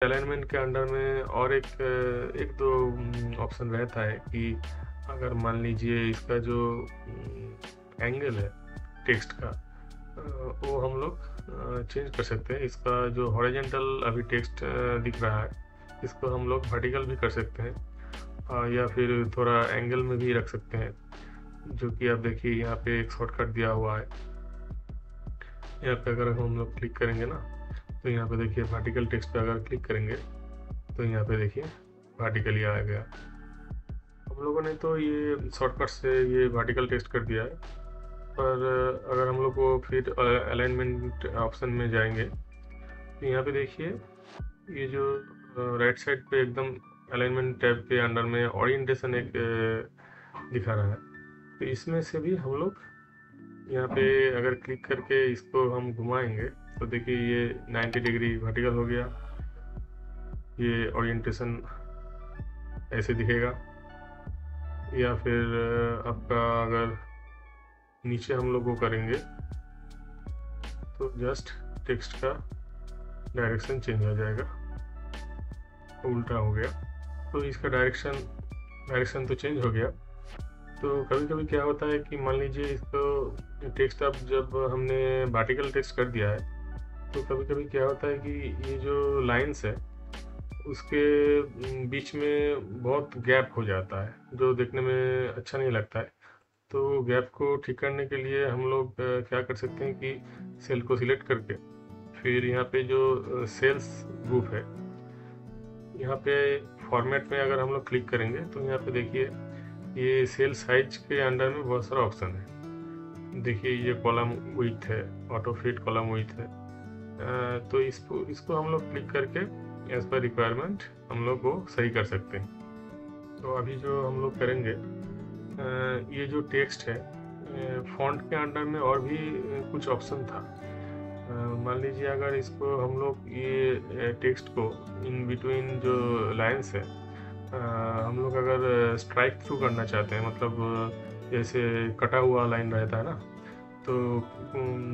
Alignment के under में और एक दो ऑप्शन रहता है कि अगर मान लीजिए इसका जो एंगल है टेक्स्ट का, वो हम लोग चेंज कर सकते हैं। इसका जो हॉरिजॉन्टल अभी टेक्स्ट दिख रहा है, इसको हम लोग वर्टिकल भी कर सकते हैं, या फिर थोड़ा एंगल में भी रख सकते हैं, जो कि आप देखिए यहाँ पे एक शॉर्टकट दिया हुआ है। यहाँ पे अगर हम लोग क्लिक करेंगे ना, तो यहाँ पे देखिए वर्टिकल टेक्स्ट पे अगर क्लिक करेंगे तो यहाँ पे देखिए वर्टिकली आ गया। हम लोगों ने तो ये शॉर्टकट से ये वर्टिकल टेक्स्ट कर दिया है, पर अगर हम लोग को फिर अलाइनमेंट ऑप्शन में जाएंगे तो यहाँ पे देखिए ये जो राइट साइड पे एकदम अलाइनमेंट टैब के अंडर में ओरिएंटेशन एक दिखा रहा है। तो इसमें से भी हम लोग यहाँ पे अगर क्लिक करके इसको हम घुमाएंगे तो देखिए ये 90 डिग्री वर्टिकल हो गया। ये ओरिएंटेशन ऐसे दिखेगा। या फिर आपका अगर नीचे हम लोग वो करेंगे तो जस्ट टेक्स्ट का डायरेक्शन चेंज हो जाएगा, उल्टा हो गया। तो इसका डायरेक्शन तो चेंज हो गया। तो कभी कभी क्या होता है कि मान लीजिए इसको टेक्स्ट अब जब हमने वर्टिकल टेक्स्ट कर दिया है, तो कभी कभी क्या होता है कि ये जो लाइंस है उसके बीच में बहुत गैप हो जाता है, जो देखने में अच्छा नहीं लगता है। तो गैप को ठीक करने के लिए हम लोग क्या कर सकते हैं कि सेल को सिलेक्ट करके फिर यहाँ पे जो सेल्स ग्रुप है, यहाँ पे फॉर्मेट में अगर हम लोग क्लिक करेंगे तो यहाँ पे देखिए ये सेल साइज के अंडर में बहुत सारा ऑप्शन है। देखिए ये कॉलम विड्थ है, ऑटो फिट कॉलम विड्थ है। तो इसको हम लोग क्लिक करके एज पर रिक्वायरमेंट हम लोग को सही कर सकते हैं। तो अभी जो हम लोग करेंगे, ये जो टेक्स्ट है फॉन्ट के अंडर में और भी कुछ ऑप्शन था। मान लीजिए अगर इसको हम लोग ये टेक्स्ट को इन बिटवीन जो लाइंस है, हम लोग अगर स्ट्राइक थ्रू करना चाहते हैं, मतलब जैसे कटा हुआ लाइन रहता है ना, तो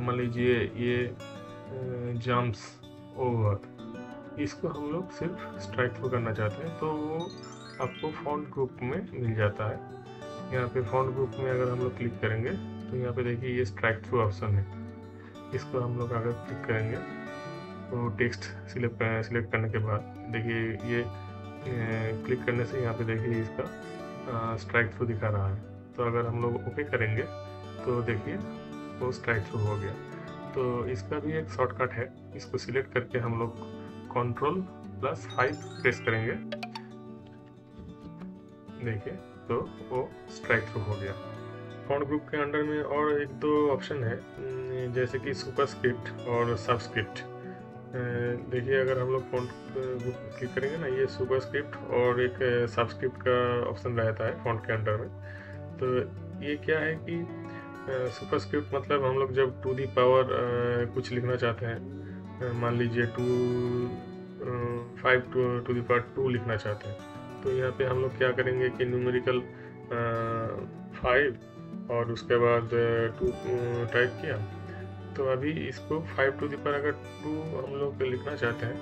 मान लीजिए ये जम्प्स ओवर, इसको हम लोग सिर्फ स्ट्राइक थ्रू करना चाहते हैं तो वो आपको फॉन्ट ग्रुप में मिल जाता है। यहाँ पे फॉन्ट ग्रुप में अगर हम लोग क्लिक करेंगे तो यहाँ पे देखिए ये स्ट्राइक थ्रू ऑप्शन है। इसको हम लोग अगर क्लिक करेंगे तो टेक्स्ट सिलेक्ट करने के बाद देखिए ये क्लिक करने से यहाँ पे देखिए इसका स्ट्राइक थ्रू दिखा रहा है। तो अगर हम लोग ओके करेंगे तो देखिए वो स्ट्राइक थ्रू हो गया। तो इसका भी एक शॉर्टकट है, इसको सिलेक्ट करके हम लोग Ctrl+5 प्रेस करेंगे, देखिए तो वो स्ट्राइक थ्रू हो गया। फॉन्ट ग्रुप के अंडर में और एक दो ऑप्शन है, जैसे कि सुपरस्क्रिप्ट और सबस्क्रिप्ट। देखिए अगर हम लोग फॉन्ट ग्रुप क्लिक करेंगे ना, ये सुपरस्क्रिप्ट और एक सबस्क्रिप्ट का ऑप्शन रहता है फॉन्ट के अंडर में। तो ये क्या है कि सुपरस्क्रिप्ट मतलब हम लोग जब टू दी पावर कुछ लिखना चाहते हैं, मान लीजिए 5 टू दी पावर 2 लिखना चाहते हैं, तो यहाँ पे हम लोग क्या करेंगे कि न्यूमेरिकल 5 और उसके बाद 2 टाइप किया। तो अभी इसको 5 टू दी पावर अगर 2 हम लोग लिखना चाहते हैं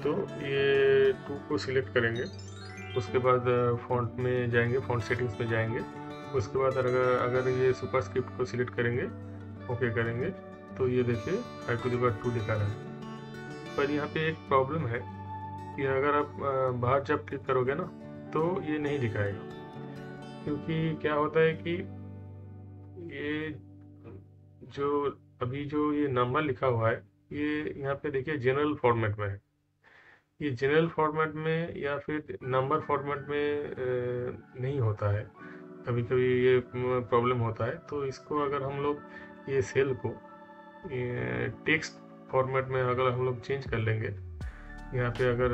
तो ये 2 को सिलेक्ट करेंगे, उसके बाद फॉन्ट में जाएंगे, फॉन्ट सेटिंग्स में जाएंगे, उसके बाद अगर ये सुपरस्क्रिप्ट को सिलेक्ट करेंगे, ओके करेंगे, तो ये देखिए 5 टू दी पावर 2 दिखा रहा है। पर यहाँ पे एक प्रॉब्लम है कि अगर आप बाहर जब क्लिक करोगे ना तो ये नहीं दिखाएगा, क्योंकि क्या होता है कि ये जो अभी जो ये नंबर लिखा हुआ है ये यहाँ पे देखिए जनरल फॉर्मेट में है। ये जनरल फॉर्मेट में या फिर नंबर फॉर्मेट में नहीं होता है, कभी कभी ये प्रॉब्लम होता है। तो इसको अगर हम लोग ये सेल को टेक्स्ट फॉर्मेट में अगर हम लोग चेंज कर लेंगे, यहाँ पे अगर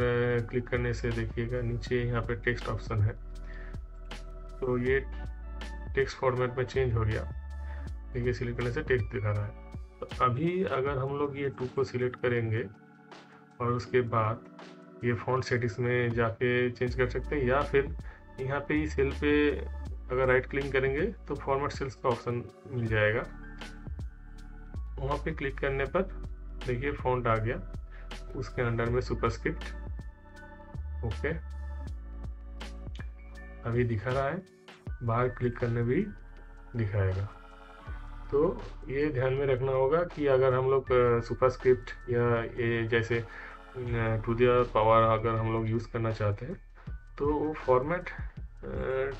क्लिक करने से देखिएगा नीचे यहाँ पे टेक्स्ट ऑप्शन है, तो ये टेक्स्ट फॉर्मेट में चेंज हो गया। देखिए सिलेक्ट करने से टेक्स्ट दिखा रहा है। तो अभी अगर हम लोग ये 2 को सिलेक्ट करेंगे और उसके बाद ये फॉन्ट सेटिंग्स में जाके चेंज कर सकते हैं, या फिर यहाँ पे ही सेल पे अगर राइट क्लिक करेंगे तो फॉर्मेट सेल्स का ऑप्शन मिल जाएगा। वहाँ पे क्लिक करने पर देखिए फॉन्ट आ गया, उसके अंडर में सुपरस्क्रिप्ट ओके, अभी दिखा रहा है, बाहर क्लिक करने भी दिखाएगा। तो ये ध्यान में रखना होगा कि अगर हम लोग सुपरस्क्रिप्ट या ये जैसे टू द पावर अगर हम लोग यूज़ करना चाहते हैं तो वो फॉर्मेट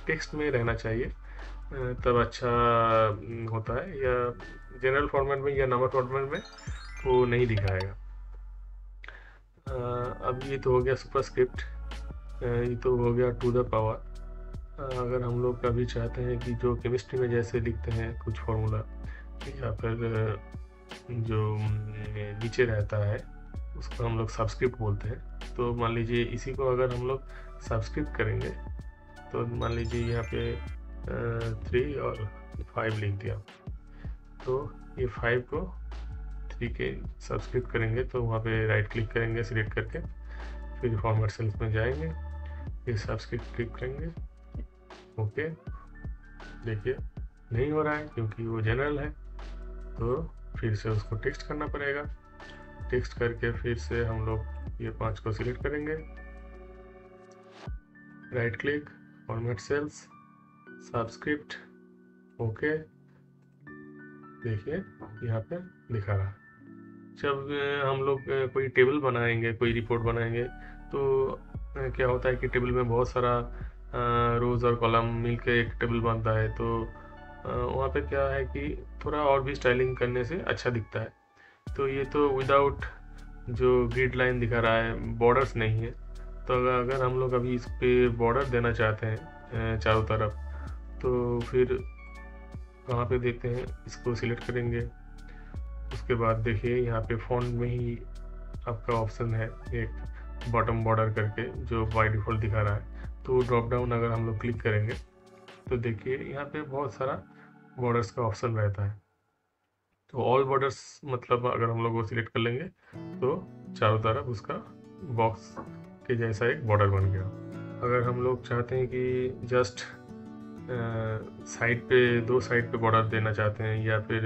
टेक्स्ट में रहना चाहिए, तब अच्छा होता है, या जनरल फॉर्मेट में या नॉर्मल फॉर्मेट में वो नहीं दिखाएगा। अब ये तो हो गया सुपरस्क्रिप्ट, ये तो हो गया टू द पावर। अगर हम लोग कभी चाहते हैं कि जो केमिस्ट्री में जैसे लिखते हैं कुछ फार्मूला, या फिर जो नीचे रहता है उसको हम लोग सबस्क्रिप्ट बोलते हैं। तो मान लीजिए इसी को अगर हम लोग सबस्क्रिप्ट करेंगे तो मान लीजिए यहाँ पे 3 और 5 लिख दिया, तो ये 5 को 3 के सबस्क्रिप्ट करेंगे तो वहाँ पे राइट क्लिक करेंगे सिलेक्ट करके, फिर फॉर्मेट सेल्स में जाएंगे, फिर सबस्क्रिप्ट क्लिक करेंगे। ओके, देखिए नहीं हो रहा है क्योंकि वो जनरल है, तो फिर से उसको टेक्स्ट करना पड़ेगा। टेक्स्ट करके फिर से हम लोग ये 5 को सिलेक्ट करेंगे, right click, format cells, subscript, okay, देखिए यहाँ पे दिखा रहा है। जब हम लोग कोई टेबल बनाएंगे, कोई रिपोर्ट बनाएंगे, तो क्या होता है कि टेबल में बहुत सारा रोज और कॉलम मिलके एक टेबल बनता है, तो वहाँ पे क्या है कि थोड़ा और भी स्टाइलिंग करने से अच्छा दिखता है। तो ये तो विदाउट जो ग्रिड लाइन दिखा रहा है, बॉर्डर्स नहीं है, तो अगर हम लोग अभी इस पे बॉर्डर देना चाहते हैं चारों तरफ, तो फिर वहाँ पे देते हैं, इसको सिलेक्ट करेंगे। उसके बाद देखिए यहाँ पे फॉन्ट में ही आपका ऑप्शन है एक बॉटम बॉर्डर करके जो बाय डिफ़ॉल्ट दिखा रहा है, तो ड्रॉप डाउन अगर हम लोग क्लिक करेंगे तो देखिए यहाँ पे बहुत सारा बॉर्डर्स का ऑप्शन रहता है। तो ऑल बॉर्डर्स मतलब अगर हम लोग वो सिलेक्ट कर लेंगे तो चारों तरफ उसका बॉक्स के जैसा एक बॉर्डर बन गया। अगर हम लोग चाहते हैं कि जस्ट साइड पे, 2 साइड पे बॉर्डर देना चाहते हैं, या फिर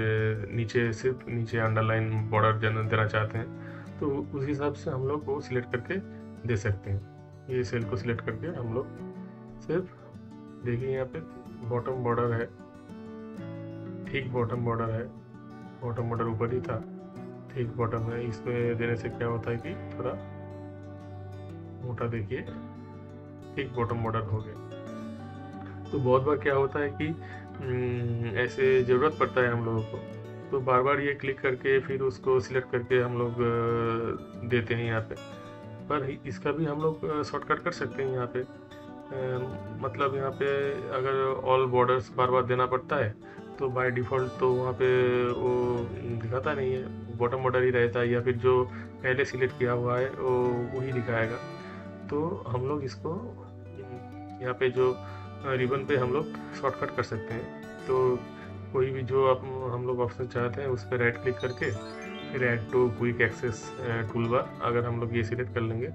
नीचे सिर्फ नीचे अंडरलाइन बॉर्डर देना चाहते हैं, तो उस हिसाब से हम लोग वो सिलेक्ट करके दे सकते हैं। ये सेल को सिलेक्ट करके हम लोग सिर्फ देखिए यहाँ पे बॉटम बॉर्डर है, ठीक बॉटम बॉर्डर है, बॉटम बॉर्डर ऊपर ही था, ठीक बॉटम है। इसमें देने से क्या होता है कि थोड़ा मोटा, देखिए ठीक बॉटम बॉर्डर हो गया। तो बहुत बार क्या होता है कि ऐसे ज़रूरत पड़ता है हम लोगों को, तो बार बार ये क्लिक करके फिर उसको सिलेक्ट करके हम लोग देते हैं यहाँ पे। पर इसका भी हम लोग शॉर्टकट कर सकते हैं यहाँ पे, मतलब यहाँ पे अगर ऑल बॉर्डर्स बार बार देना पड़ता है तो बाय डिफ़ॉल्ट तो वहाँ पे वो दिखाता नहीं है, बॉटम बॉर्डर ही रहता है, या फिर जो पहले सिलेक्ट किया हुआ है वो वही दिखाएगा। तो हम लोग इसको यहाँ पे जो रिबन पे हम लोग शॉर्टकट कर सकते हैं। तो कोई भी जो आप हम लोग ऑप्शन चाहते हैं उस पर राइट क्लिक करके फिर add to quick access tool bar अगर हम लोग ये सिलेक्ट कर लेंगे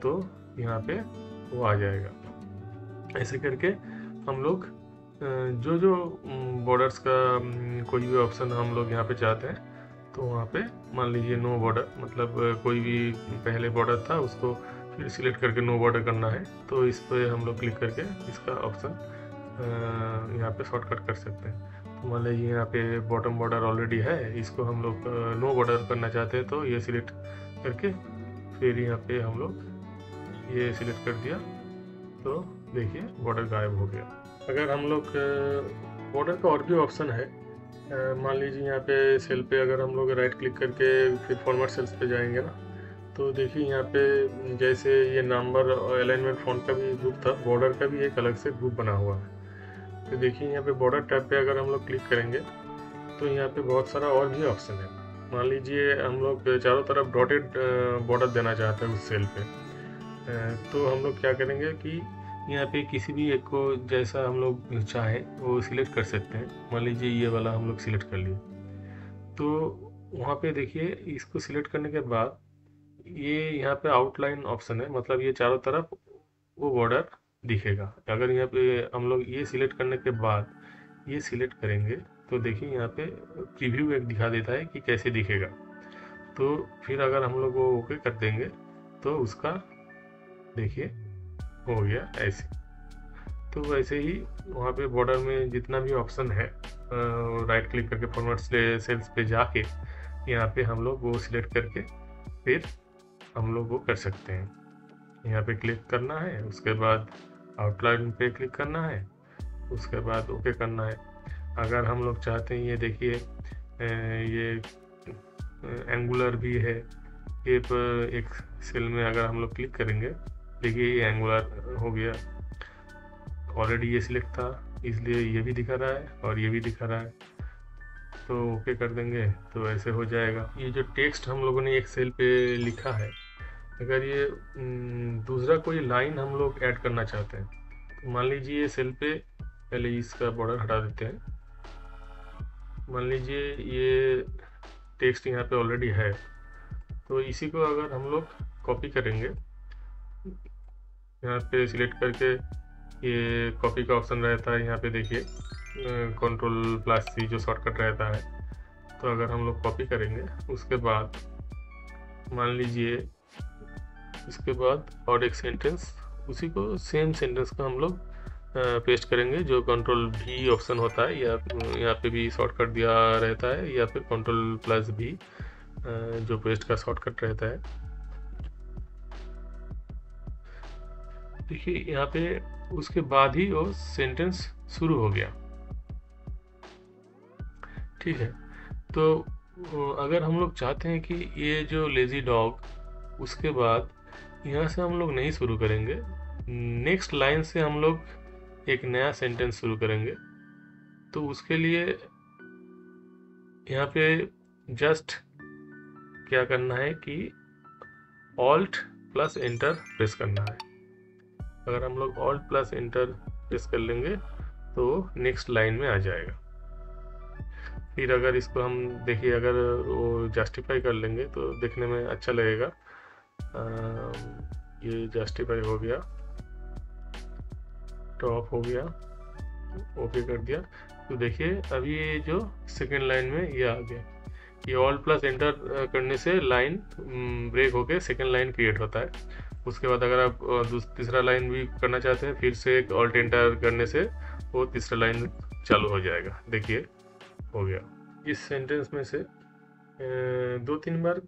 तो यहाँ पे वो आ जाएगा। ऐसे करके हम लोग जो जो बॉर्डर्स का कोई भी ऑप्शन हम लोग यहाँ पे चाहते हैं तो वहाँ पे मान लीजिए नो बॉर्डर, मतलब कोई भी पहले बॉर्डर था उसको फिर सिलेक्ट करके नो बॉर्डर करना है, तो इस पर हम लोग क्लिक करके इसका ऑप्शन यहाँ पे शॉर्टकट कर सकते हैं। तो मान लीजिए यहाँ पे बॉटम बॉर्डर ऑलरेडी है, इसको हम लोग नो बॉर्डर करना चाहते हैं, तो ये सिलेक्ट करके फिर यहाँ पे हम लोग ये सिलेक्ट कर दिया, तो देखिए बॉर्डर गायब हो गया। अगर हम लोग बॉर्डर का और भी ऑप्शन है, मान लीजिए यहाँ पे सेल पे अगर हम लोग राइट क्लिक करके फिर फॉर्मेट सेल्स पे जाएंगे ना, तो देखिए यहाँ पे जैसे ये नंबर और अलाइनमेंट फॉन्ट का भी ग्रुप था, बॉर्डर का भी एक अलग से ग्रुप बना हुआ है। तो देखिए यहाँ पे बॉर्डर टैब पे अगर हम लोग क्लिक करेंगे तो यहाँ पे बहुत सारा और भी ऑप्शन है। मान लीजिए हम लोग चारों तरफ डॉटेड बॉर्डर देना चाहते हैं उस सेल पे, तो हम लोग क्या करेंगे कि यहाँ पे किसी भी एक को जैसा हम लोग चाहें वो सिलेक्ट कर सकते हैं। मान लीजिए ये वाला हम लोग सिलेक्ट कर लिए, तो वहाँ पे देखिए इसको सिलेक्ट करने के बाद ये यहाँ पे आउटलाइन ऑप्शन है, मतलब ये चारों तरफ वो बॉर्डर दिखेगा। अगर यहाँ पे हम लोग ये सिलेक्ट करने के बाद ये सिलेक्ट करेंगे तो देखिए यहाँ पे प्रीव्यू एक दिखा देता है कि कैसे दिखेगा। तो फिर अगर हम लोग वो ओके कर देंगे तो उसका देखिए हो गया ऐसे। तो वैसे ही वहाँ पे बॉर्डर में जितना भी ऑप्शन है, राइट क्लिक करके फॉर्मेट सेल्स पे जाके यहाँ पे हम लोग वो सिलेक्ट करके फिर हम लोग वो कर सकते हैं। यहाँ पे क्लिक करना है, उसके बाद आउटलाइन पे क्लिक करना है, उसके बाद ओके करना है। अगर हम लोग चाहते हैं, ये देखिए ये एंगुलर भी है, ये एक सेल में अगर हम लोग क्लिक करेंगे, देखिए ये एंगुलर हो गया। ऑलरेडी ये सिलेक्ट था, इसलिए ये भी दिखा रहा है और ये भी दिखा रहा है। तो ओके कर देंगे तो ऐसे हो जाएगा। ये जो टेक्स्ट हम लोगों ने एक सेल पे लिखा है, अगर ये दूसरा कोई लाइन हम लोग ऐड करना चाहते हैं, तो मान लीजिए ये सेल पे, पहले इसका बॉर्डर हटा देते हैं। मान लीजिए ये टेक्स्ट यहाँ पे ऑलरेडी है, तो इसी को अगर हम लोग कॉपी करेंगे, यहाँ पे सिलेक्ट करके ये कॉपी का ऑप्शन रहता है, यहाँ पे देखिए Ctrl+C जो शॉर्टकट रहता है। तो अगर हम लोग कॉपी करेंगे, उसके बाद मान लीजिए इसके बाद और एक सेंटेंस, उसी को सेम सेंटेंस को हम लोग पेस्ट करेंगे, जो Ctrl+V ऑप्शन होता है, या यहाँ पे भी शॉर्टकट दिया रहता है, या फिर Ctrl+V जो पेस्ट का शॉर्टकट रहता है। देखिए यहाँ पे उसके बाद ही वो सेंटेंस शुरू हो गया। ठीक है, तो अगर हम लोग चाहते हैं कि ये जो लेजी डॉग, उसके बाद यहाँ से हम लोग नहीं शुरू करेंगे, नेक्स्ट लाइन से हम लोग एक नया सेंटेंस शुरू करेंगे, तो उसके लिए यहाँ पे जस्ट क्या करना है कि Alt+Enter प्रेस करना है। अगर हम लोग Alt+Enter प्रेस कर लेंगे तो नेक्स्ट लाइन में आ जाएगा। फिर अगर इसको हम देखिए, अगर वो जस्टिफाई कर लेंगे तो देखने में अच्छा लगेगा। ये जस्टिफाई हो गया, टॉप हो गया, ओके कर दिया। तो देखिए अभी ये जो सेकेंड लाइन में ये आ गया। ये Alt+Enter करने से लाइन ब्रेक होके सेकेंड लाइन क्रिएट होता है। उसके बाद अगर आप तीसरा लाइन भी करना चाहते हैं, फिर से एक Alt+Enter करने से वो तीसरा लाइन चालू हो जाएगा। देखिए हो गया। इस सेंटेंस में से 2-3 बार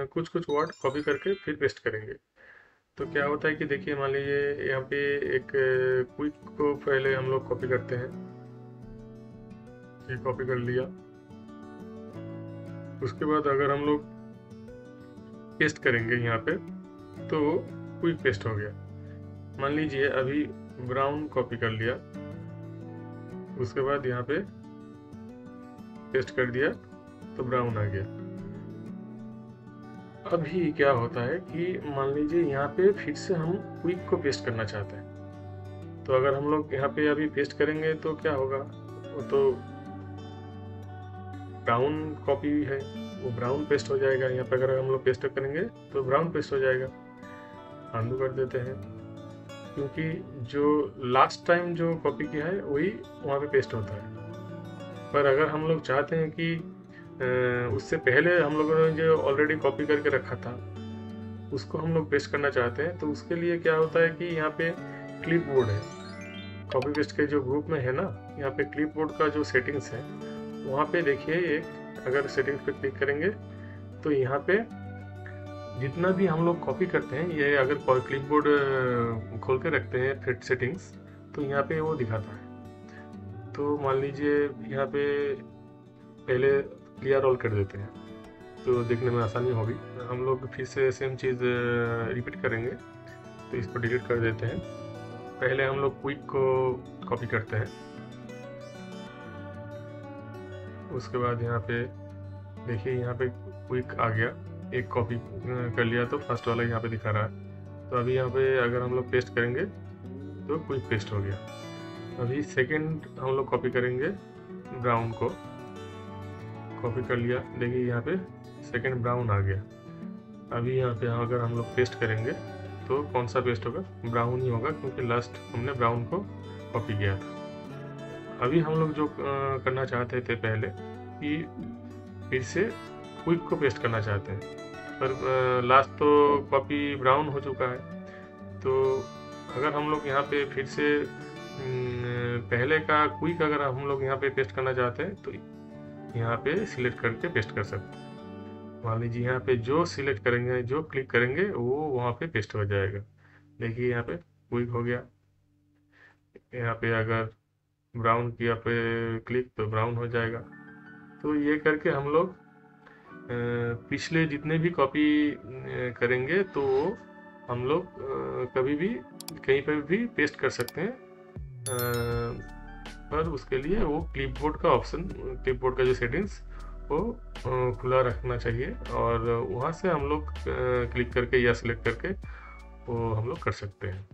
कुछ वर्ड कॉपी करके फिर पेस्ट करेंगे, तो क्या होता है कि देखिए मान लीजिए यहाँ पे एक क्विक को पहले हम लोग कॉपी करते हैं। ये कॉपी कर लिया, उसके बाद अगर हम लोग पेस्ट करेंगे यहाँ पे, तो क्विक पेस्ट हो गया। मान लीजिए अभी ब्राउन कॉपी कर लिया, उसके बाद यहाँ पे पेस्ट कर दिया तो ब्राउन आ गया। अभी क्या होता है कि मान लीजिए यहाँ पे फिर से हम क्विक को पेस्ट करना चाहते हैं, तो अगर हम लोग यहाँ पे अभी पेस्ट करेंगे तो क्या होगा, वो तो ब्राउन कॉपी है, वो ब्राउन पेस्ट हो जाएगा। यहाँ पे अगर हम लोग पेस्ट करेंगे तो ब्राउन पेस्ट हो जाएगा। अनडू कर देते हैं, क्योंकि जो लास्ट टाइम जो कॉपी किया है वही वहाँ पे पेस्ट होता है। पर अगर हम लोग चाहते हैं कि उससे पहले हम लोगों ने जो ऑलरेडी कॉपी करके रखा था उसको हम लोग पेस्ट करना चाहते हैं, तो उसके लिए क्या होता है कि यहाँ पे क्लिपबोर्ड है, कॉपी पेस्ट के जो ग्रुप में है ना, यहाँ पे क्लिपबोर्ड का जो सेटिंग्स है वहाँ पे देखिए, एक अगर सेटिंग्स पे क्लिक करेंगे तो यहाँ पे जितना भी हम लोग कॉपी करते हैं, ये अगर क्लिपबोर्ड खोल के रखते हैं फिर सेटिंग्स, तो यहाँ पे वो दिखाता है। तो मान लीजिए यहाँ पे पहले क्लियर ऑल कर देते हैं, तो देखने में आसानी होगी। हम लोग फिर से सेम चीज़ रिपीट करेंगे, तो इसको डिलीट कर देते हैं। पहले हम लोग क्विक को कॉपी करते हैं, उसके बाद यहाँ पे देखिए यहाँ पे क्विक आ गया, एक कॉपी कर लिया तो फर्स्ट वाला यहाँ पे दिखा रहा है। तो अभी यहाँ पे अगर हम लोग पेस्ट करेंगे तो क्विक पेस्ट हो गया। अभी सेकंड हम लोग कॉपी करेंगे, ब्राउन को कॉपी कर लिया, देखिए यहाँ पे सेकंड ब्राउन आ गया। अभी यहाँ पे अगर हम लोग पेस्ट करेंगे तो कौन सा पेस्ट होगा, ब्राउन ही होगा, क्योंकि लास्ट हमने ब्राउन को कॉपी किया था। अभी हम लोग जो करना चाहते थे पहले कि फिर से क्विक को पेस्ट करना चाहते हैं, पर लास्ट तो कॉपी ब्राउन हो चुका है, तो अगर हम लोग यहाँ पे फिर से पहले का क्विक अगर हम लोग यहाँ पे पेस्ट करना चाहते हैं तो यहाँ पे सिलेक्ट करके पेस्ट कर सकते हैं। मान लीजिए यहाँ पे जो सिलेक्ट करेंगे, जो क्लिक करेंगे वो वहाँ पे पेस्ट हो जाएगा। देखिए यहाँ पे क्विक हो गया। यहाँ पे अगर ब्राउन किया पे क्लिक तो ब्राउन हो जाएगा। तो ये करके हम लोग पिछले जितने भी कॉपी करेंगे तो हम लोग कभी भी कहीं पर भी पेस्ट कर सकते हैं। पर उसके लिए वो क्लिपबोर्ड का ऑप्शन, क्लिपबोर्ड का जो सेटिंग्स वो खुला रखना चाहिए और वहाँ से हम लोग क्लिक करके या सिलेक्ट करके वो हम लोग कर सकते हैं।